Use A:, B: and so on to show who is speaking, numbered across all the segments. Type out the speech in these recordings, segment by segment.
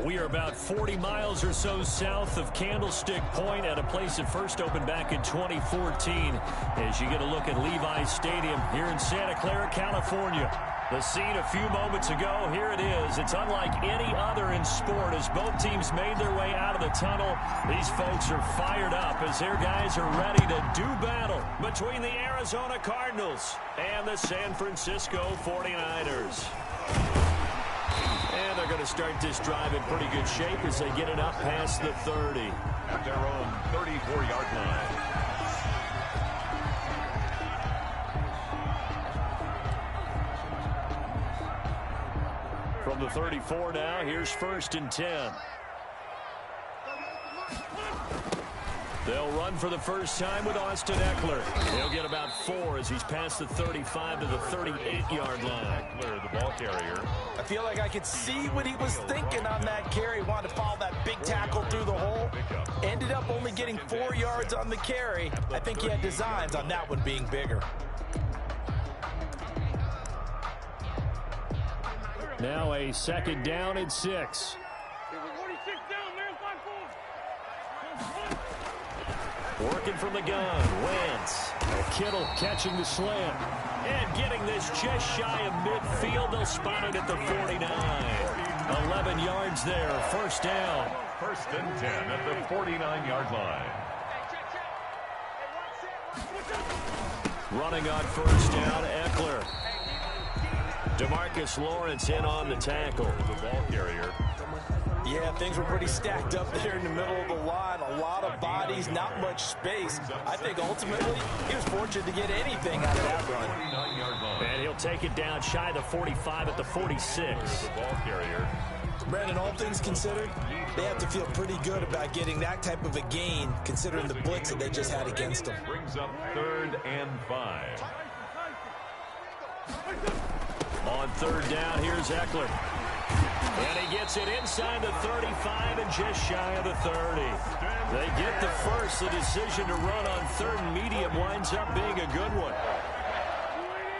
A: We are about 40 miles or so south of Candlestick Point at a place that first opened back in 2014 as you get a look at Levi's Stadium here in Santa Clara, California. The scene a few moments ago, here it is. It's unlike any other in sport as both teams made their way out of the tunnel. These folks are fired up as their guys are ready to do battle between the Arizona Cardinals and the San Francisco 49ers. And they're going to start this drive in pretty good shape as they get it up past the 30.
B: At their own 34-yard line.
A: From the 34 now, here's 1st and 10. They'll run for the first time with Austin Eckler. He'll get about 4 as he's past the 35 to the 38-yard line.
B: Eckler, the ball carrier.
C: I feel like I could see what he was thinking on that carry. Wanted to follow that big tackle through the hole. Ended up only getting 4 yards on the carry. I think he had designs on that one being bigger.
A: Now a 2nd down and 6. Working from the gun, Wentz. Kittle catching the slant. And getting this just shy of midfield. They'll spot it at the 49. 11 yards there, 1st down.
B: 1st and 10 at the 49-yard line.
A: Running on 1st down, Eckler. DeMarcus Lawrence in on the tackle.
B: The ball carrier.
C: Yeah, things were pretty stacked up there in the middle of the line. A lot of bodies, not much space. I think ultimately he was fortunate to get anything out of that run.
A: And he'll take it down shy of the 45 at the 46.
B: The ball carrier.
C: Brandon, all things considered, they have to feel pretty good about getting that type of a gain considering the blitz that they just had against them.
B: Brings up 3rd and 5.
A: On 3rd down, here's Eckler. And he gets it inside the 35 and just shy of the 30. They get the first. The decision to run on 3rd and medium winds up being a good one.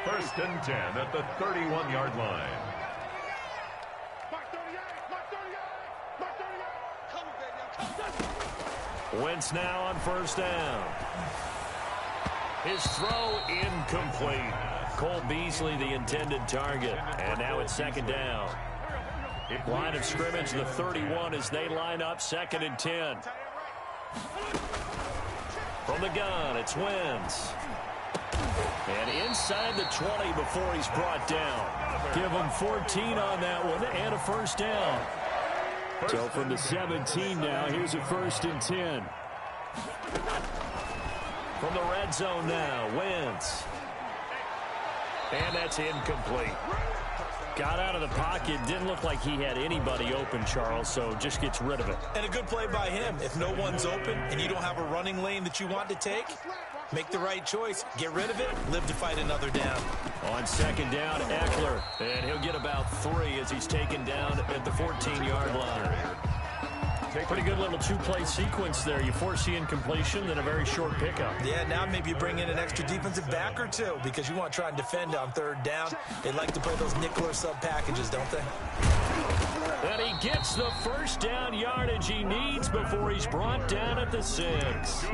B: 1st and 10 at the 31-yard line.
A: Wentz now on 1st down. His throw incomplete. Cole Beasley the intended target. And now it's 2nd down. Line of scrimmage, the 31 as they line up 2nd and 10. From the gun, it's Wentz. And inside the 20 before he's brought down. Give him 14 on that one and a 1st down. So from the 17 now, here's a 1st and 10. From the red zone now, Wentz. And that's incomplete. Got out of the pocket. Didn't look like he had anybody open, Charles, so just gets rid of it.
C: And a good play by him. If no one's open and you don't have a running lane that you want to take, make the right choice. Get rid of it. Live to fight another down.
A: On 2nd down, Eckler. And he'll get about 3 as he's taken down at the 14-yard line. Pretty good little 2-play sequence there. You force the incompletion, then a very short pickup.
C: Yeah, now maybe you bring in an extra defensive back or 2 because you want to try and defend on 3rd down. They like to play those nickel or sub packages, don't they?
A: And he gets the 1st down yardage he needs before he's brought down at the 6.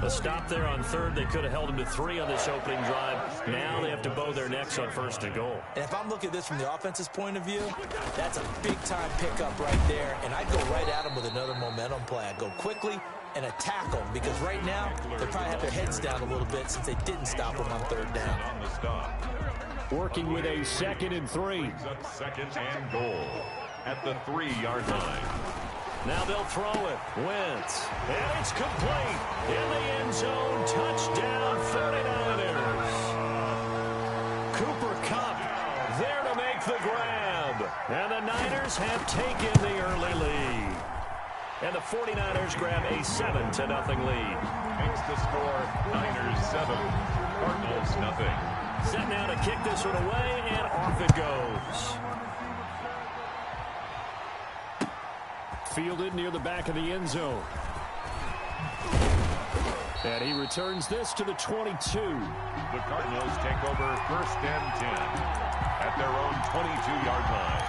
A: A stop there on 3rd. They could have held him to 3 on this opening drive. Now they have to bow their necks on 1st and goal.
C: And if I'm looking at this from the offense's point of view, that's a big-time pickup right there. And I'd go right at him with another momentum play. I'd go quickly and attack them because right now they probably have their heads down a little bit since they didn't stop them on 3rd down.
A: Working with a 2nd and 3.
B: 2nd and goal at the 3-yard line.
A: Now they'll throw it. Wentz. And it's complete. In the end zone. Touchdown 49ers. Cooper Kupp there to make the grab. And the Niners have taken the early lead. And the 49ers grab a 7-0 lead.
B: Makes the score Niners 7, Cardinals nothing.
A: Set now to kick this one away, and off it goes. Fielded near the back of the end zone. And he returns this to the 22.
B: The Cardinals take over 1st and 10 at their own 22-yard line.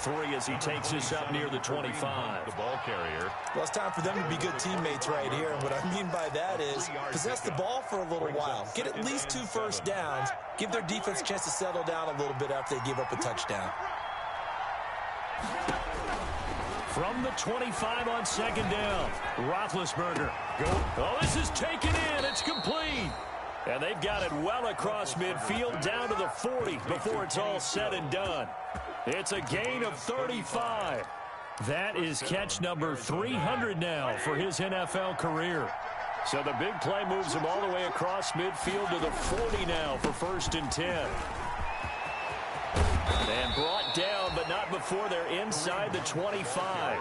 A: 3 as he takes this up near the 25.
B: The ball carrier.
C: Well, it's time for them to be good teammates right here. And what I mean by that is possess the ball for a little while. Get at least 2 first downs. Give their defense a chance to settle down a little bit after they give up a touchdown.
A: From the 25 on second down, Roethlisberger. Oh, this is taken in. It's complete. And they've got it well across midfield down to the 40 before it's all said and done. It's a gain of 35. That is catch number 300 now for his NFL career. So the big play moves him all the way across midfield to the 40 now for 1st and 10. And brought down, but not before they're inside the 25.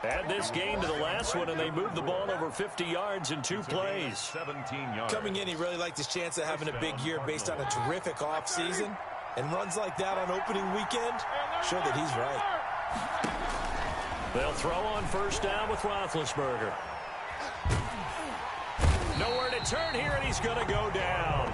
A: Add this gain to the last one, and they move the ball over 50 yards in 2 plays.
B: 17 yards.
C: Coming in, he really liked his chance of having a big year based on a terrific offseason. And runs like that on opening weekend, show that he's right.
A: They'll throw on 1st down with Roethlisberger. Nowhere to turn here, and he's going to go down.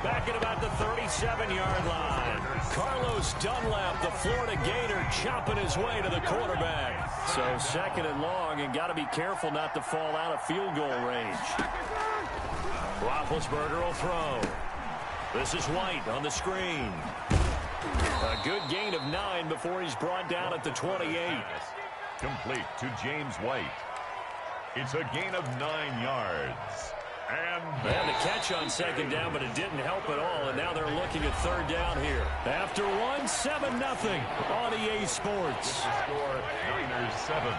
A: Back at about the 37-yard line. Carlos Dunlap, the Florida Gator, chopping his way to the quarterback. So 2nd and long, and got to be careful not to fall out of field goal range. Roethlisberger will throw. This is White on the screen. A good gain of 9 before he's brought down at the 28.
B: Complete to James White. It's a gain of 9 yards. And
A: the catch on 2nd down, but it didn't help at all, and now they're looking at 3rd down here. After 7-0 on EA Sports.
B: Score, Niners 7,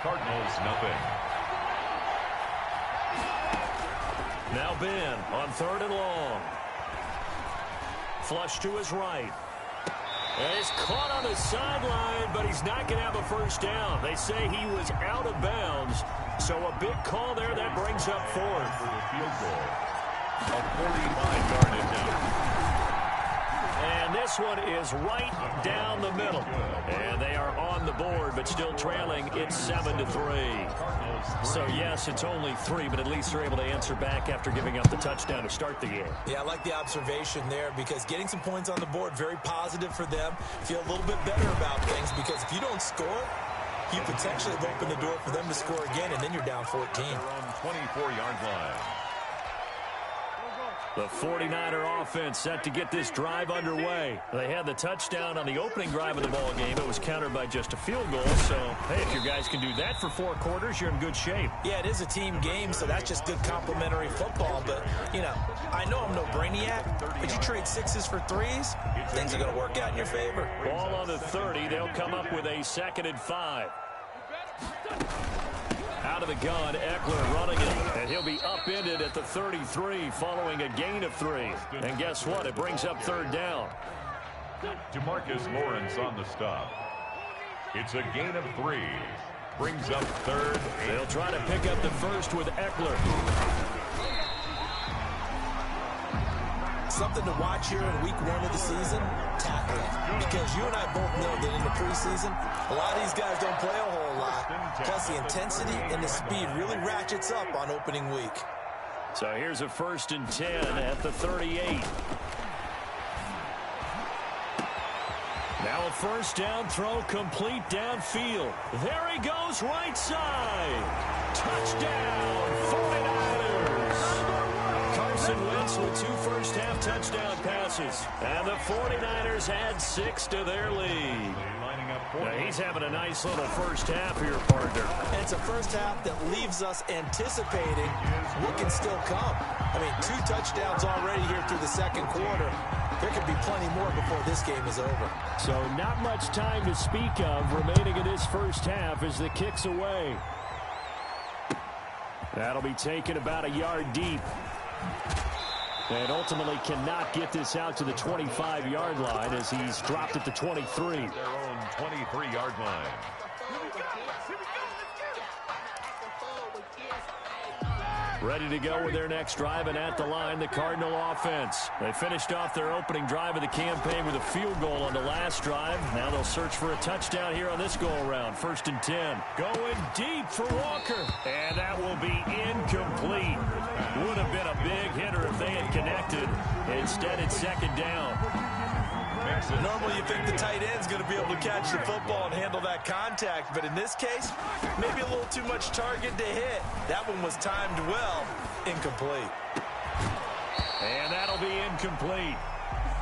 B: Cardinals nothing.
A: Now Ben on 3rd and long. Flush to his right. And he's caught on the sideline, but he's not going to have a 1st down. They say he was out of bounds, so a big call there that brings up 4th.
B: For the field goal. A 45-yard attempt.
A: And this one is right down the middle. And they are on the board, but still trailing. It's 7-3. So, yes, it's only 3, but at least they're able to answer back after giving up the touchdown to start the game.
C: Yeah, I like the observation there because getting some points on the board, very positive for them. Feel a little bit better about things because if you don't score, you potentially have opened the door for them to score again, and then you're down 14.
B: Their own 24-yard line.
A: The 49er offense set to get this drive underway. They had the touchdown on the opening drive of the ball game. It was countered by just a field goal. So, hey, if your guys can do that for 4 quarters, you're in good shape.
C: Yeah, it is a team game, so that's just good complimentary football. But, you know, I know I'm no brainiac, but you trade 6s for 3s, things are going to work out in your favor.
A: Ball on the 30. They'll come up with a 2nd and 5. Out of the gun, Eckler running it, and he'll be upended at the 33 following a gain of 3. And guess what? It brings up 3rd down.
B: DeMarcus Lawrence on the stop. It's a gain of 3. Brings up 3rd.
A: They'll try to pick up the 1st with Eckler.
C: Something to watch here in week 1 of the season, tackling. Because you and I both know that in the preseason, a lot of these guys don't play a whole lot. Plus the intensity and the speed really ratchets up on opening week.
A: So here's a 1st and 10 at the 38. Now a 1st down throw complete downfield. There he goes, right side. Touchdown, 49ers. Carson Wentz with 2 first-half touchdown passes. And the 49ers add 6 to their lead. Now he's having a nice little first half here, partner.
C: And it's a first half that leaves us anticipating what can still come. I mean, 2 touchdowns already here through the 2nd quarter. There could be plenty more before this game is over.
A: So not much time to speak of remaining in this first half as the kick's away. That'll be taken about a yard deep. And ultimately cannot get this out to the 25-yard line as he's dropped at the 23.
B: Their own 23-yard line.
A: Ready to go with their next drive, and at the line, the Cardinal offense. They finished off their opening drive of the campaign with a field goal on the last drive. Now they'll search for a touchdown here on this go-around. 1st and 10. Going deep for Walker. And that will be incomplete. Would have been a big hitter if they had connected. Instead, it's 2nd down.
C: Normally you think the tight end's going to be able to catch the football and handle that contact, but in this case, maybe a little too much target to hit. That one was timed well. Incomplete.
A: And that'll be incomplete.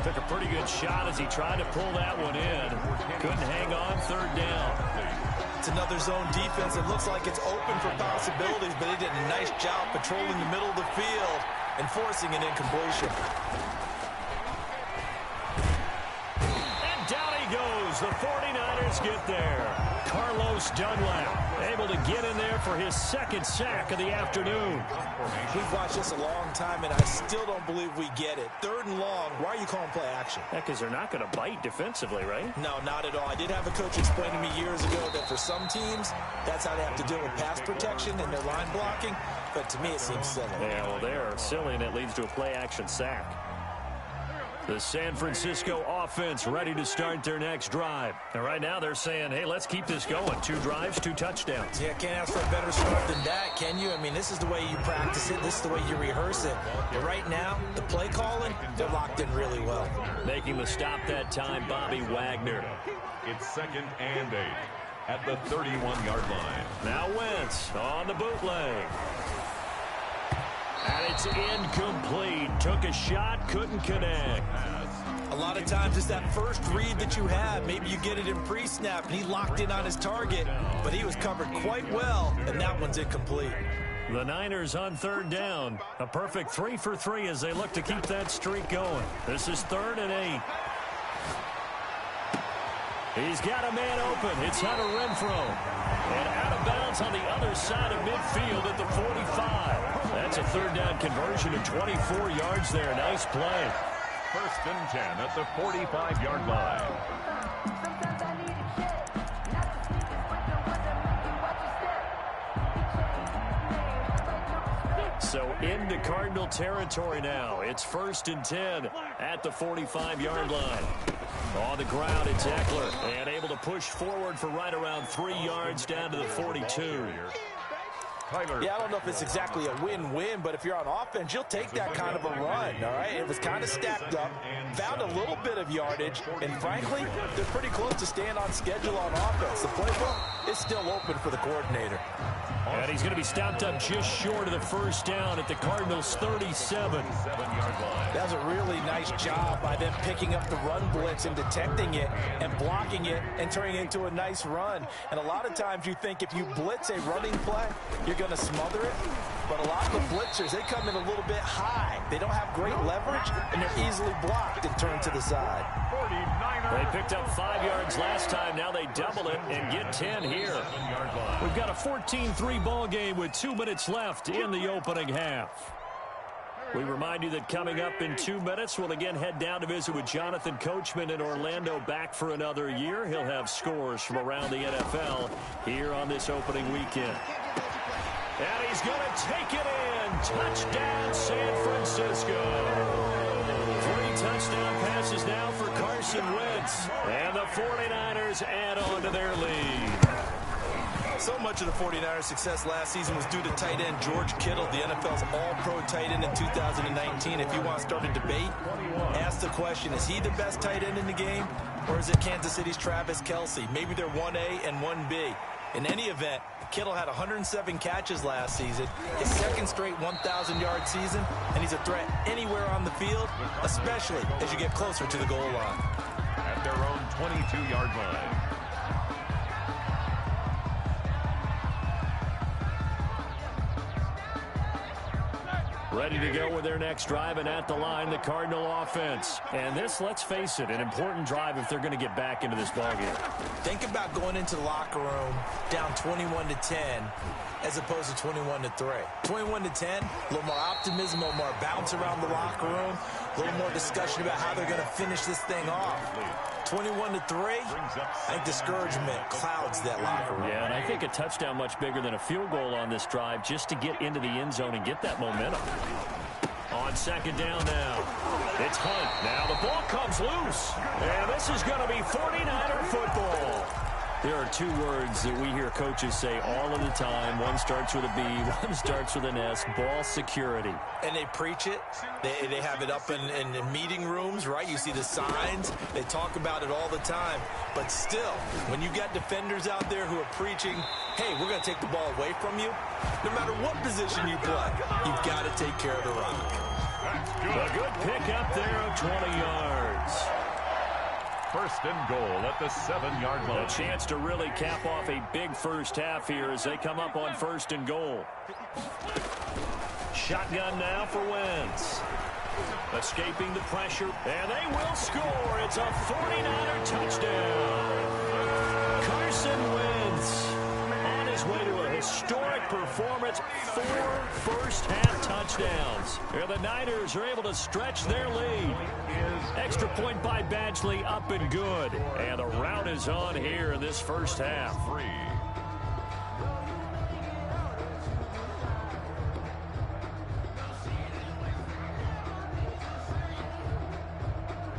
A: Took a pretty good shot as he tried to pull that one in. Couldn't hang on, third down.
C: It's another zone defense. It looks like it's open for possibilities, but they did a nice job patrolling the middle of the field and forcing an incompletion.
A: And down he goes. The 49ers get there. Carlos Dunlap able to get in there for his second sack of the afternoon.
C: We've watched this a long time, and I still don't believe we get it. Third and long. Why are you calling play action?
A: Yeah, because they're not going to bite defensively, right?
C: No, not at all. I did have a coach explain to me years ago that for some teams, that's how they have to deal with pass protection and their line blocking. But to me, it seems silly.
A: Yeah, well, they're silly, and it leads to a play action sack. The San Francisco offense ready to start their next drive. And right now they're saying, hey, let's keep this going. 2 drives, 2 touchdowns.
C: Yeah, can't ask for a better start than that, can you? I mean, this is the way you practice it. This is the way you rehearse it. But right now, the play calling, they're locked in really well.
A: Making the stop that time, Bobby Wagner.
B: It's 2nd and 8 at the 31-yard line.
A: Now Wentz on the bootleg. And it's incomplete. Took a shot, couldn't connect.
C: A lot of times it's that first read that you have. Maybe you get it in pre-snap, and he locked in on his target, but he was covered quite well, and that one's incomplete.
A: The Niners on 3rd down. A perfect 3 for 3 as they look to keep that streak going. This is 3rd and 8. He's got a man open. It's Hunter Renfrow. And out of bounds on the other side of midfield at the 45. That's a 3rd down conversion of 24 yards there. Nice play.
B: 1st and 10 at the 45-yard line.
A: So into Cardinal territory now. It's 1st and 10 at the 45-yard line. On the ground, it's Eckler, and able to push forward for right around 3 yards down to the 42.
C: Yeah, I don't know if it's exactly a win-win, but if you're on offense, you'll take that kind of a run, all right? It was kind of stacked up, found a little bit of yardage, and frankly, they're pretty close to staying on schedule on offense. The playbook is still open for the coordinator.
A: And he's going to be stopped up just short of the 1st down at the Cardinals' 37.
C: That was a really nice job by them picking up the run blitz and detecting it and blocking it and turning it into a nice run. And a lot of times you think if you blitz a running play, you're going to smother it. But a lot of the blitzers, they come in a little bit high. They don't have great leverage, and they're easily blocked and turned to the side.
A: They picked up 5 yards last time. Now they double it and get 10 here. We've got a 14-3 ball game with 2 minutes left in the opening half. We remind you that coming up in 2 minutes, we'll again head down to visit with Jonathan Coachman in Orlando, back for another year. He'll have scores from around the NFL here on this opening weekend. And he's going to take it in. Touchdown, San Francisco. 3 touchdown passes now for Carson Wentz. And the 49ers add on to their lead.
C: So much of the 49ers' success last season was due to tight end George Kittle, the NFL's all-pro tight end in 2019. If you want to start a debate, ask the question, is he the best tight end in the game, or is it Kansas City's Travis Kelce? Maybe they're 1A and 1B. In any event, Kittle had 107 catches last season, his 2nd straight 1,000-yard season, and he's a threat anywhere on the field, especially as you get closer to the goal line.
B: At their own 22-yard line.
A: Ready to go with their next drive, and at the line, the Cardinal offense. And this, let's face it, an important drive if they're going to get back into this ballgame.
C: Think about going into the locker room down 21-10 as opposed to 21-3. 21-10, a little more optimism, a little more bounce around the locker room, a little more discussion about how they're going to finish this thing off. 21-3, I think discouragement clouds that locker room.
A: Yeah, and I think a touchdown much bigger than a field goal on this drive just to get into the end zone and get that momentum. On 2nd down now, it's Hunt. Now the ball comes loose, and this is going to be 49er football. There are two words that we hear coaches say all of the time. One starts with a B, one starts with an S, ball security.
C: And they preach it. They have it up in the meeting rooms, right? You see the signs. They talk about it all the time. But still, when you got defenders out there who are preaching, hey, we're going to take the ball away from you, no matter what position you play, you've got to take care of the rock.
A: A good pick up there of 20 yards.
B: First and goal at the 7-yard line.
A: A chance to really cap off a big first half here as they come up on first and goal. Shotgun now for Wentz. Escaping the pressure, and they will score. It's a 49er touchdown. Carson Wentz on his way to a historic performance. 4 first-half touchdowns. Here the Niners are able to stretch their lead. Extra point by Badgley, up and good. And the rout is on here in this first half.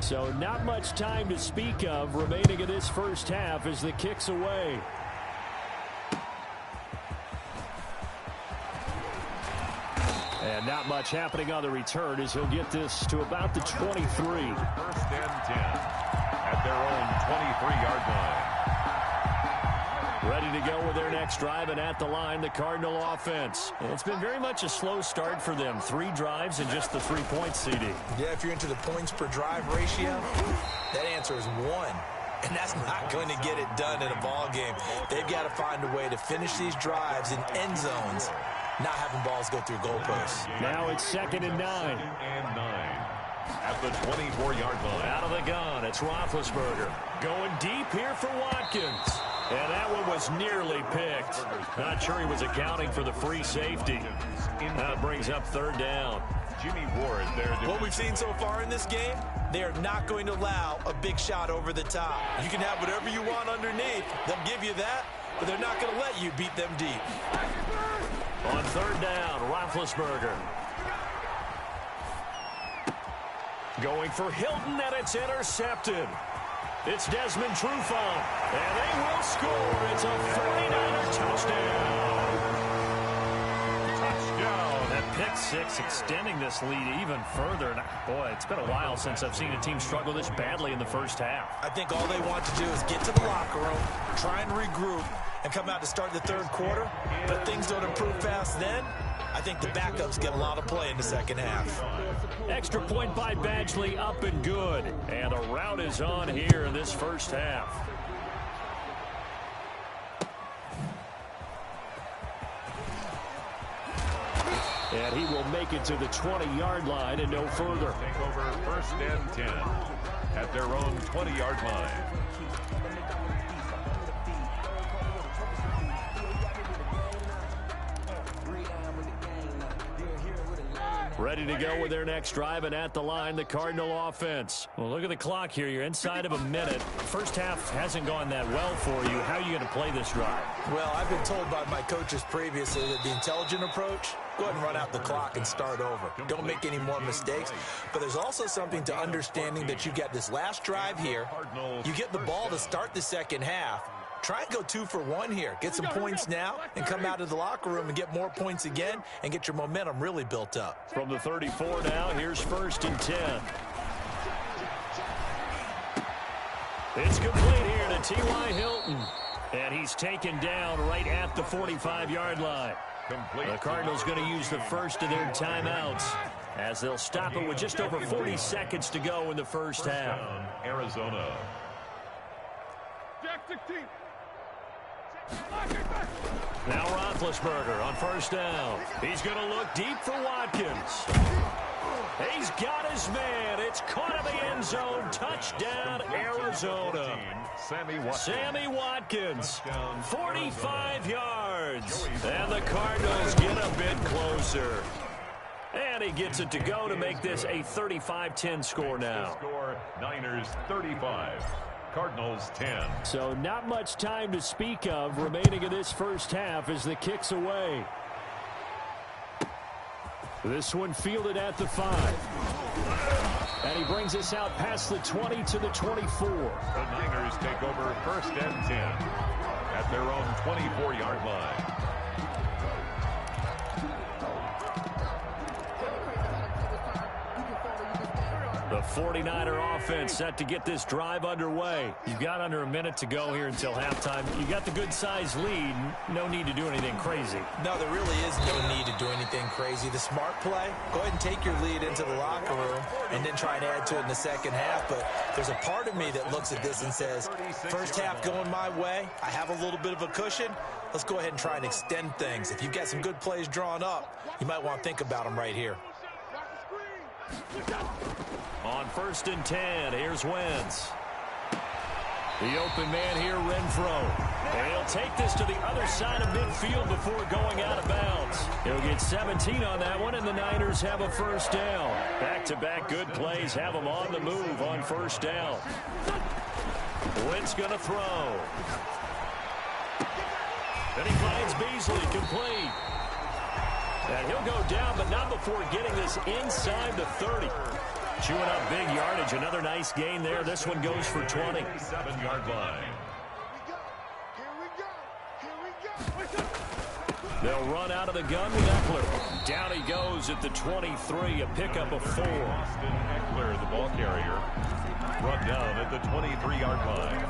A: So not much time to speak of remaining in this first half as the kick's away. And not much happening on the return as he'll get this to about the 23.
B: First and 10 at their own 23-yard line.
A: Ready to go with their next drive, and at the line, the Cardinal offense. It's been very much a slow start for them. 3 drives and just the 3 points, CD.
C: Yeah, if you're into the points per drive ratio, that answer is 1. And that's not going to get it done in a ball game. They've got to find a way to finish these drives in end zones, not having balls go through goalposts.
A: Now it's 2nd and 9.
B: At the 24-yard line.
A: Out of the gun, it's Roethlisberger. Going deep here for Watkins. And that one was nearly picked. Not sure he was accounting for the free safety. That brings up 3rd down.
B: Jimmy Ward there.
C: What we've seen so far in this game, they are not going to allow a big shot over the top. You can have whatever you want underneath. They'll give you that, but they're not going to let you beat them deep.
A: On 3rd down, Roethlisberger. Going for Hilton, and it's intercepted. It's Desmond Trufant, and they will score. It's a 49er touchdown.
B: Touchdown.
A: That pick six extending this lead even further. And boy, it's been a while since I've seen a team struggle this badly in the first half.
C: I think all they want to do is get to the locker room, try and regroup, and come out to start the 3rd quarter. But things don't improve fast then. I think the backups get a lot of play in the 2nd half.
A: Extra point by Badgley, up and good. And a rout is on here in this first half. And he will make it to the 20-yard line and no further.
B: Take over 1st and 10 at their own 20-yard line.
A: Ready to go with their next drive, and at the line, the Cardinal offense. Well, look at the clock here. You're inside of a minute. First half hasn't gone that well for you. How are you going to play this drive?
C: Well, I've been told by my coaches previously that the intelligent approach, go ahead and run out the clock and start over. Don't make any more mistakes. But there's also something to understanding that you get this last drive here. You get the ball to start the 2nd half. Try and go 2 for 1 here. Get some points now and come out of the locker room and get more points again and get your momentum really built up.
A: From the 34 now, here's 1st and 10. It's complete here to T.Y. Hilton. And he's taken down right at the 45-yard line. The Cardinals going to use the first of their timeouts as they'll stop it with just over 40 seconds to go in the first half.
B: Arizona.
A: Now Roethlisberger on 1st down. He's going to look deep for Watkins. He's got his man. It's caught in the end zone. Touchdown, Arizona. Sammy Watkins, 45 yards. And the Cardinals get a bit closer. And he gets it to go to make this a 35-10 score now.
B: Score Niners 35. Cardinals 10.
A: So not much time to speak of remaining in this first half as the kick's away. This one fielded at the 5. And he brings us out past the 20 to the 24.
B: The Niners take over 1st and 10. at their own 24-yard line.
A: The 49er offense set to get this drive underway. You've got under a minute to go here until halftime. You got the good-sized lead. No need to do anything crazy.
C: No, there really is no need to do anything crazy. The smart play, go ahead and take your lead into the locker room and then try and add to it in the second half. But there's a part of me that looks at this and says, first half going my way, I have a little bit of a cushion. Let's go ahead and try and extend things. If you've got some good plays drawn up, you might want to think about them right here.
A: On 1st and 10, here's Wentz. The open man here, Renfro. And he'll take this to the other side of midfield before going out of bounds. He'll get 17 on that one, and the Niners have a first down. Back-to-back good plays have them on the move on first down. Wentz going to throw. Then he finds Beasley, complete. And he'll go down, but not before getting this inside the 30. Chewing up big yardage. Another nice gain there. This one goes for 20.
B: 7-yard line.
A: They'll run out of the gun with Eckler. Down he goes at the 23, a pickup of 4.
B: Austin Eckler, the ball carrier, run down at the 23-yard line.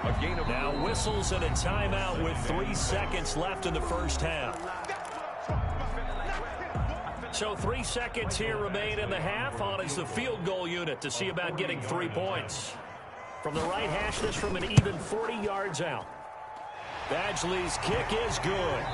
B: A gain of
A: now whistles and a timeout with 3 seconds left in the first half. So 3 seconds here remain in the half. On is the field goal unit to see about getting 3 points. From the right hash, this from an even 40 yards out. Badgley's kick is good.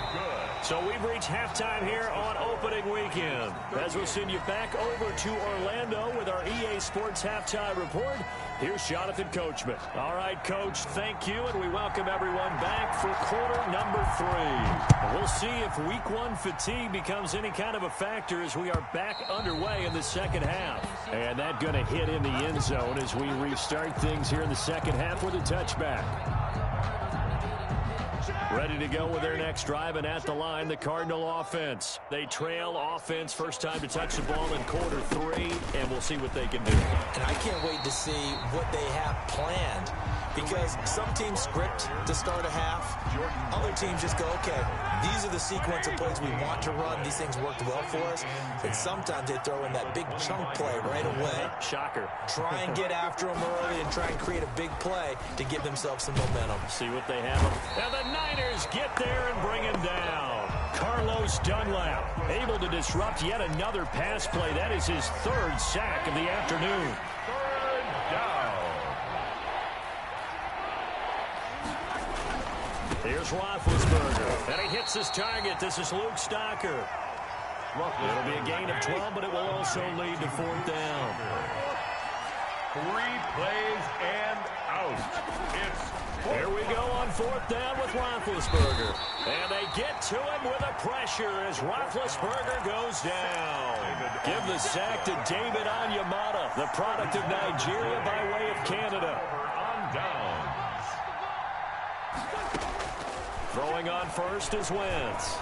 A: So we've reached halftime here on opening weekend. As we'll send you back over to Orlando with our EA Sports Halftime Report, here's Jonathan Coachman. All right, Coach, thank you, and we welcome everyone back for quarter number 3. And we'll see if week 1 fatigue becomes any kind of a factor as we are back underway in the second half. And that going to hit in the end zone as we restart things here in the second half with a touchback. Ready to go with their next drive, and at the line, the Cardinal offense. They trail offense, first time to touch the ball in quarter 3, and we'll see what they can do.
C: And I can't wait to see what they have planned, because some teams script to start a half. Other teams just go, okay, these are the sequence of plays we want to run. These things worked well for us. And sometimes they throw in that big chunk play right away.
A: Shocker.
C: Try and get after them early and try and create a big play to give themselves some momentum.
A: See what they have. And the Niners get there and bring him down. Carlos Dunlap able to disrupt yet another pass play. That is his 3rd sack of the afternoon.
B: 3rd down.
A: Here's Roethlisberger, and he hits his target. This is Luke Stocker. It'll be a gain of 12, but it will also lead to 4th down.
B: 3 plays and out.
A: Here we go on 4th down with Roethlisberger. And they get to him with a pressure as Roethlisberger goes down. Give the sack to David Onyemata, the product of Nigeria by way of Canada.
B: On downs.
A: Throwing on first is Wentz.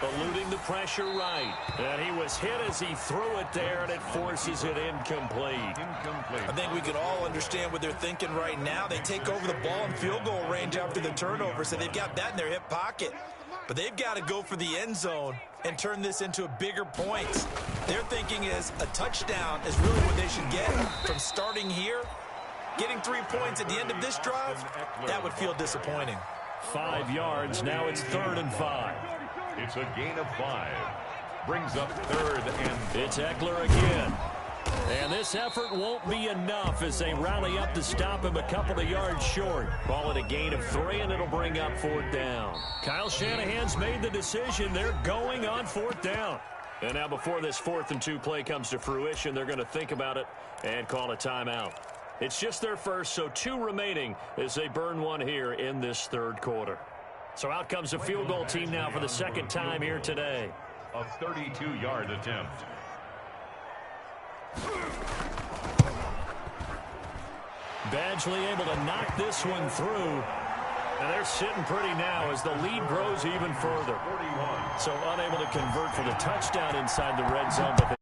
A: Eluding the pressure right. And he was hit as he threw it there, and it forces it incomplete.
C: I think we can all understand what they're thinking right now. They take over the ball in field goal range after the turnover, so they've got that in their hip pocket. But they've got to go for the end zone and turn this into a bigger points. Their thinking is a touchdown is really what they should get from starting here. Getting 3 points at the end of this drive, that would feel disappointing.
A: 5 yards. Now it's 3rd and 5.
B: It's a gain of 5. Brings up 3rd and...
A: It's Eckler again. And this effort won't be enough as they rally up to stop him a couple of yards short. Call it a gain of 3, and it'll bring up 4th down. Kyle Shanahan's made the decision. They're going on 4th down. And now before this 4th and 2 play comes to fruition, they're going to think about it and call a timeout. It's just their first, so 2 remaining as they burn 1 here in this 3rd quarter. So out comes the field goal team now for the 2nd time here today.
B: A 32-yard attempt.
A: Badgley able to knock this one through. And they're sitting pretty now as the lead grows even further.
B: 41.
A: So unable to convert for the touchdown inside the red zone, but